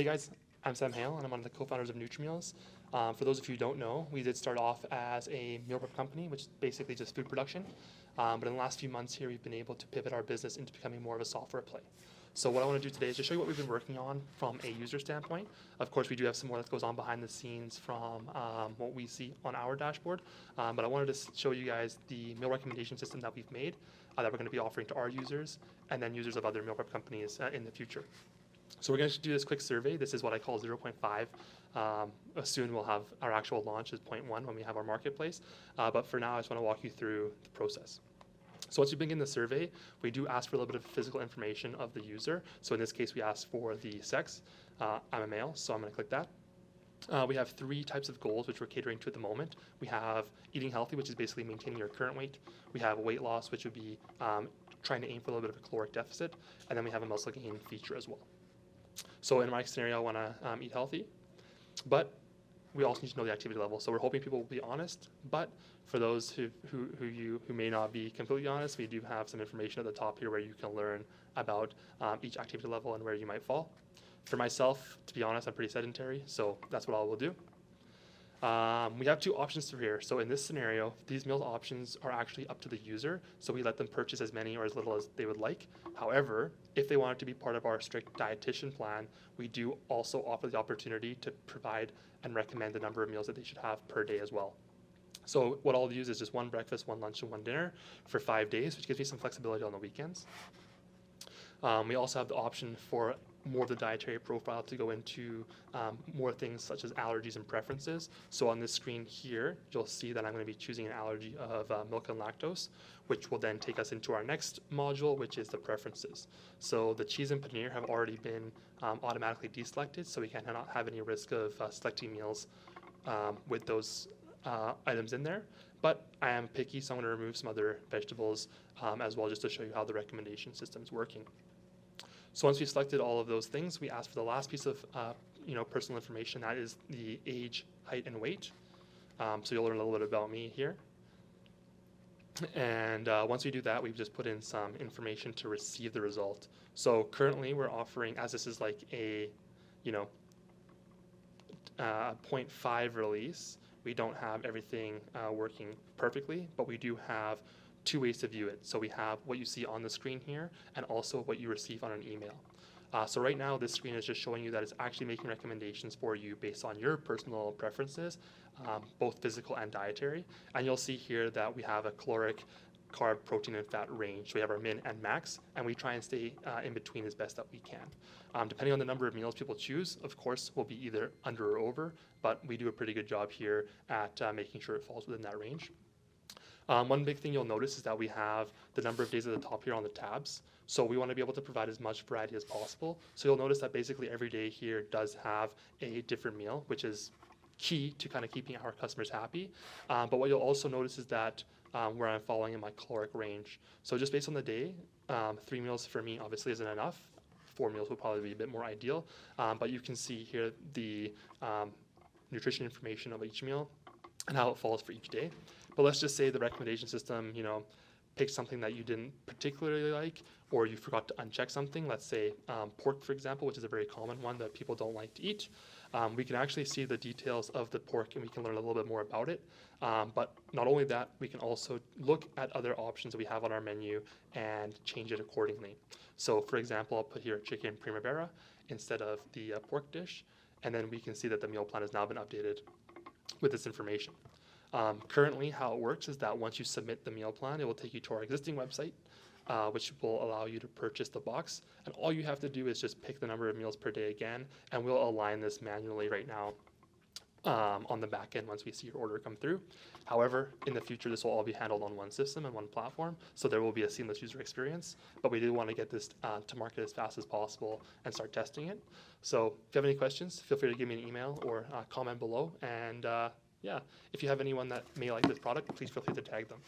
Hey guys, I'm Sam Hale and I'm one of the co-founders of Nutrimeals. For those of you who don't know, we did start off as a meal prep company, which is basically just food production. But in the last few months here, we've been able to pivot our business into becoming more of a software play. So what I want to do today is just show you what we've been working on from a user standpoint. Of course, we do have some more that goes on behind the scenes from what we see on our dashboard. But I wanted to show you guys the meal recommendation system that we've made that we're going to be offering to our users and then users of other meal prep companies in the future. So we're going to do this quick survey. This is what I call 0.5. Soon we'll have our actual launch is 0.1 when we have our marketplace. But for now, I just want to walk you through the process. So once you begin the survey, we do ask for a little bit of physical information of the user. So in this case, we ask for the sex. I'm a male, so I'm going to click that. We have 3 types of goals which we're catering to at the moment. We have eating healthy, which is basically maintaining your current weight. We have weight loss, which would be trying to aim for a little bit of a caloric deficit. And then we have a muscle gain feature as well. So in my scenario, I want to eat healthy, but we also need to know the activity level. So we're hoping people will be honest, but for those who may not be completely honest, we do have some information at the top here where you can learn about each activity level and where you might fall. For myself, to be honest, I'm pretty sedentary, so that's what I will do. We have 2 options through here. So in this scenario, these meal options are actually up to the user. So we let them purchase as many or as little as they would like. However, if they wanted to be part of our strict dietitian plan, we do also offer the opportunity to provide and recommend the number of meals that they should have per day as well. So what I'll use is just 1 breakfast, 1 lunch, and 1 dinner for 5 days, which gives me some flexibility on the weekends. We also have the option for more of the dietary profile to go into more things such as allergies and preferences. So on this screen here, you'll see that I'm going to be choosing an allergy of milk and lactose, which will then take us into our next module, which is the preferences. So the cheese and paneer have already been automatically deselected, so we cannot have any risk of selecting meals with those items in there. But I am picky, so I'm going to remove some other vegetables as well, just to show you how the recommendation system is working. So once we've selected all of those things, we ask for the last piece of personal information. That is the age, height, and weight. So you'll learn a little bit about me here. And once we do that, we've just put in some information to receive the result. So currently we're offering, as this is like a 0.5 release, we don't have everything working perfectly, but we do have 2 ways to view it. So we have what you see on the screen here and also what you receive on an email. So right now this screen is just showing you that it's actually making recommendations for you based on your personal preferences, both physical and dietary. And you'll see here that we have a caloric, carb, protein, and fat range. So we have our min and max, and we try and stay in between as best that we can. Depending on the number of meals people choose, of course, will be either under or over, but we do a pretty good job here at making sure it falls within that range. One big thing you'll notice is that we have the number of days at the top here on the tabs. So we want to be able to provide as much variety as possible. So you'll notice that basically every day here does have a different meal, which is key to kind of keeping our customers happy. But what you'll also notice is that where I'm falling in my caloric range. So just based on the day, 3 meals for me obviously isn't enough. 4 meals would probably be a bit more ideal. But you can see here the nutrition information of each meal and how it falls for each day. But let's just say the recommendation system, picked something that you didn't particularly like, or you forgot to uncheck something. Let's say pork, for example, which is a very common one that people don't like to eat. We can actually see the details of the pork and we can learn a little bit more about it. But not only that, we can also look at other options that we have on our menu and change it accordingly. So for example, I'll put here chicken primavera instead of the pork dish, and then we can see that the meal plan has now been updated with this information. Currently, how it works is that once you submit the meal plan, it will take you to our existing website, which will allow you to purchase the box. And all you have to do is just pick the number of meals per day again, and we'll align this manually right now on the back end once we see your order come through. However, in the future, this will all be handled on one system and one platform, so there will be a seamless user experience. But we do want to get this to market as fast as possible and start testing it. So if you have any questions, feel free to give me an email or comment below. And yeah, if you have anyone that may like this product, please feel free to tag them.